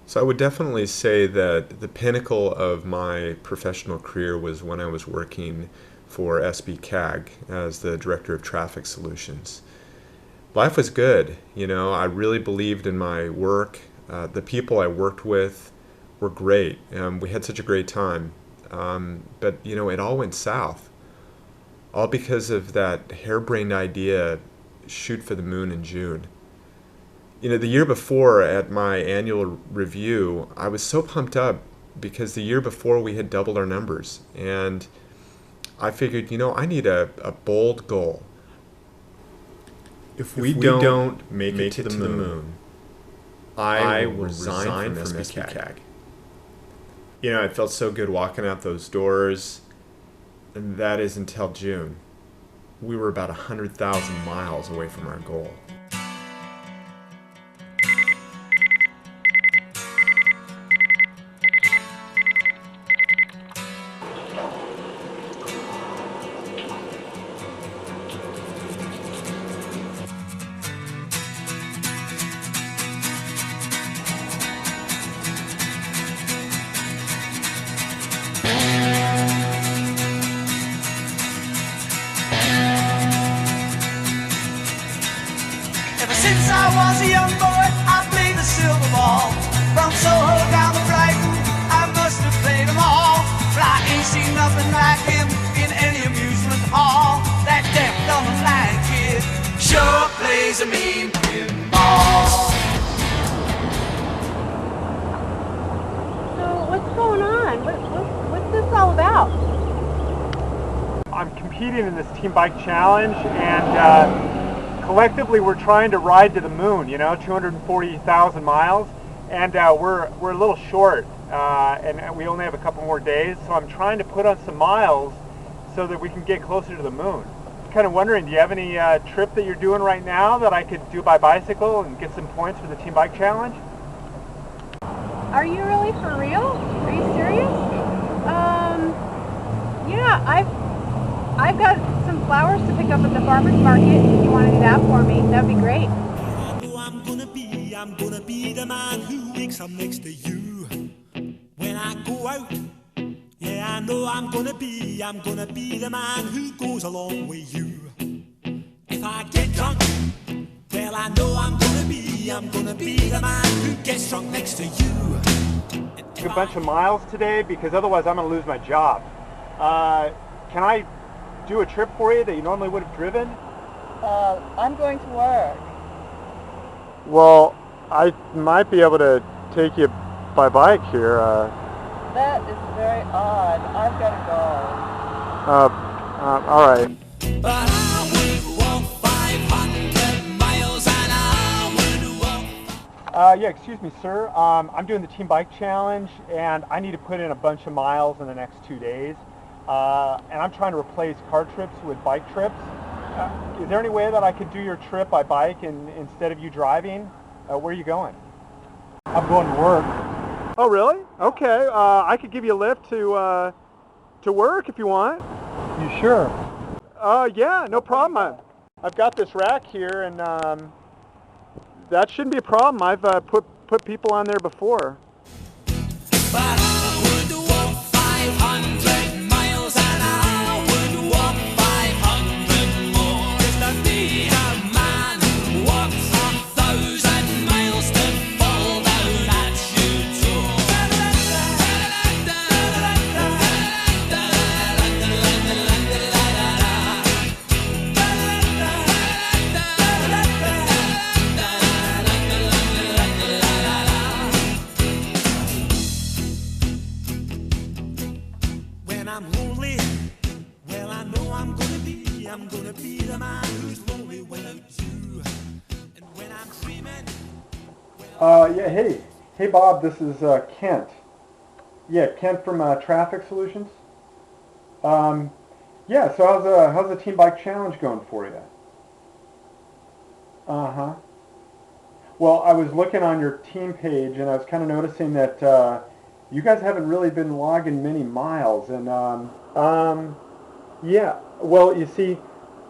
So I would definitely say that the pinnacle of my professional career was when I was working for SB CAG as the Director of Traffic Solutions. Life was good, I really believed in my work. The people I worked with were great. We had such a great time. But, it all went south. All because of that harebrained idea, shoot for the moon in June. The year before at my annual review, I was so pumped up because the year before we had doubled our numbers. And I figured, I need a bold goal. If we don't make it to the moon, I will resign from SBCAG. It felt so good walking out those doors, and that is until June. We were about 100,000 miles away from our goal. Ever since I was a young boy, I played the silver ball. From Soho down to Brighton, I must have played them all. But I ain't seen nothing like him in any amusement hall. That deaf, dumb, and blind kid sure plays a mean pinball. So what's going on? What's this all about? I'm competing in this team bike challenge, and collectively we're trying to ride to the moon, 240,000 miles, and we're a little short, and we only have a couple more days, so I'm trying to put on some miles so that we can get closer to the moon. Kind of wondering, do you have any trip that you're doing right now that I could do by bicycle and get some points for the team bike challenge? Are you really for real? Are you serious? Yeah, I've got some flowers to pick up at the farmer's market. If you want to do that for me, that'd be great. I know I'm gonna be the man who wakes up next to you when I go out. Yeah, I know I'm gonna be the man who goes along with you. If I get drunk, well, I know I'm gonna be the man who gets drunk next to you. A bunch of miles today because otherwise I'm going to lose my job. Can I do a trip for you that you normally would have driven? I'm going to work. Well, I might be able to take you by bike here. That is very odd. I've got to go. All right. But I would walk 500 miles and I would walk. Yeah, excuse me, sir. I'm doing the Team Bike Challenge, and I need to put in a bunch of miles in the next 2 days. And I'm trying to replace car trips with bike trips. Is there any way that I could do your trip by bike instead of you driving? Where are you going? I'm going to work. Oh, really? Okay. I could give you a lift to work if you want. You sure? Yeah, no problem. I've got this rack here, and that shouldn't be a problem. I've put people on there before. But I would walk 500 miles and I would walk 500 more just to be a man who walks 1,000 miles to fall down at you too. When I'm lonely, well, I know I'm gonna be the man who's lonely without you. And when I'm dreaming, Yeah, hey Bob, this is Kent. Yeah, Kent from Traffic Solutions. Yeah, so how's the Team Bike Challenge going for you? Uh-huh. Well, I was looking on your team page, and I was kind of noticing that you guys haven't really been logging many miles, and yeah. Well, you see,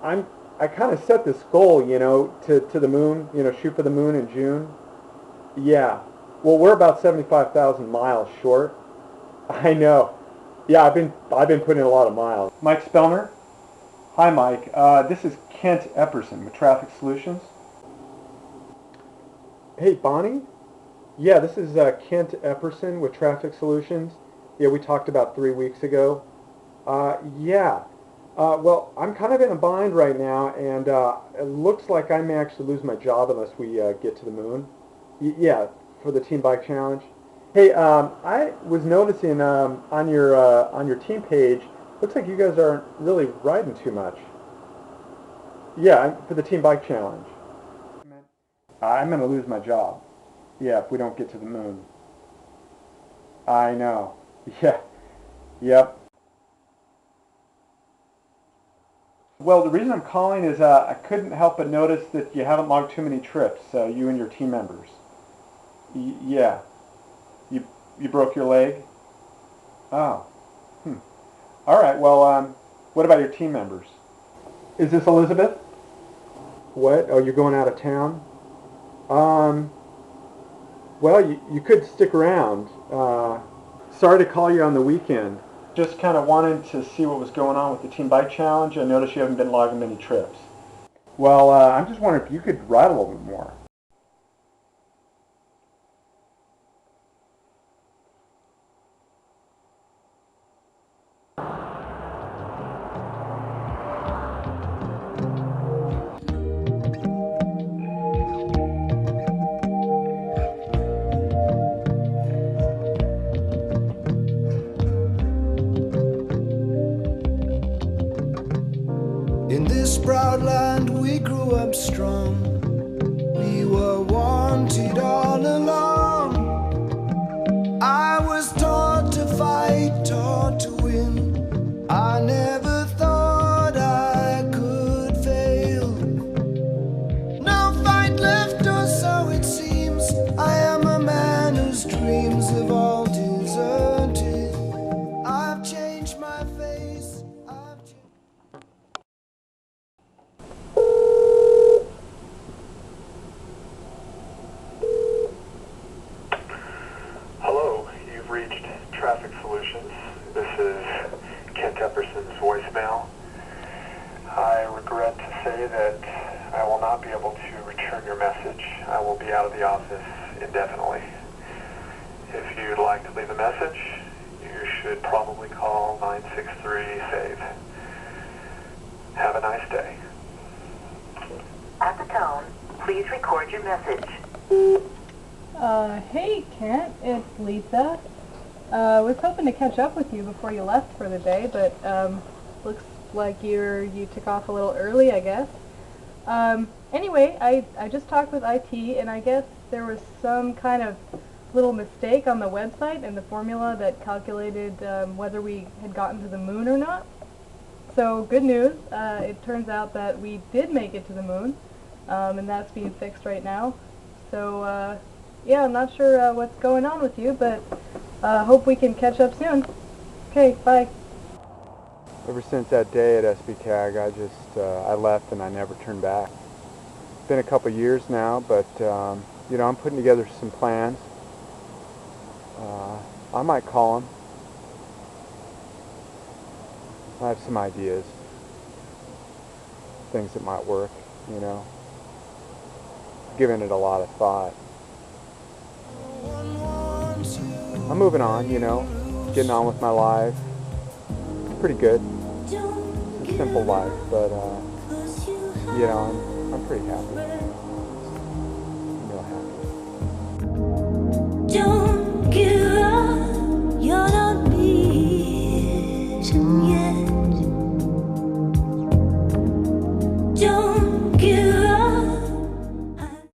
I kind of set this goal, to the moon, shoot for the moon in June. Yeah. Well, we're about 75,000 miles short. I know. Yeah, I've been putting in a lot of miles. Mike Spellner. Hi, Mike. This is Kent Epperson with Traffic Solutions. Hey, Bonnie. Yeah, this is Kent Epperson with Traffic Solutions. Yeah, we talked about 3 weeks ago. Yeah. Well, I'm kind of in a bind right now, and it looks like I may actually lose my job unless we get to the moon. Yeah, for the Team Bike Challenge. Hey, I was noticing on your team page, looks like you guys aren't really riding too much. Yeah, for the Team Bike Challenge. I'm going to lose my job. Yeah, if we don't get to the moon. I know. Yeah. Yep. Well, the reason I'm calling is I couldn't help but notice that you haven't logged too many trips, you and your team members. Yeah. You broke your leg? Oh. All right, well, what about your team members? Is this Elizabeth? What? Oh, you're going out of town? Well, you could stick around. Sorry to call you on the weekend. Just kind of wanted to see what was going on with the Team Bike Challenge. I noticed you haven't been logging many trips. Well, I'm just wondering if you could ride a little bit more. In this proud land we grew up strong. We were wanted all along. I was taught to fight, taught to win. I never thought I could fail. No fight left, or so it seems. I am a man whose dreams have all deserted. I've changed my face. Hello, you've reached Traffic Solutions. This is Kent Epperson's voicemail. I regret to say that I will not be able to return your message. I will be out of the office indefinitely. If you'd like to leave a message, you should probably call 963-SAVE. Have a nice day. At the tone, please record your message. Hey Kent, it's Lisa. Was hoping to catch up with you before you left for the day, but looks like you took off a little early, I guess. Anyway, I just talked with IT, and I guess there was some kind of little mistake on the website and the formula that calculated whether we had gotten to the moon or not. So good news, it turns out that we did make it to the moon, and that's being fixed right now. So yeah, I'm not sure what's going on with you, but hope we can catch up soon. Okay, bye. Ever since that day at SBCAG, I left and I never turned back. It's been a couple years now, but I'm putting together some plans. I might call him. I have some ideas, things that might work, Giving it a lot of thought. I'm moving on, getting on with my life. It's pretty good. It's a simple life, but I'm pretty happy. I'm real happy. Don't give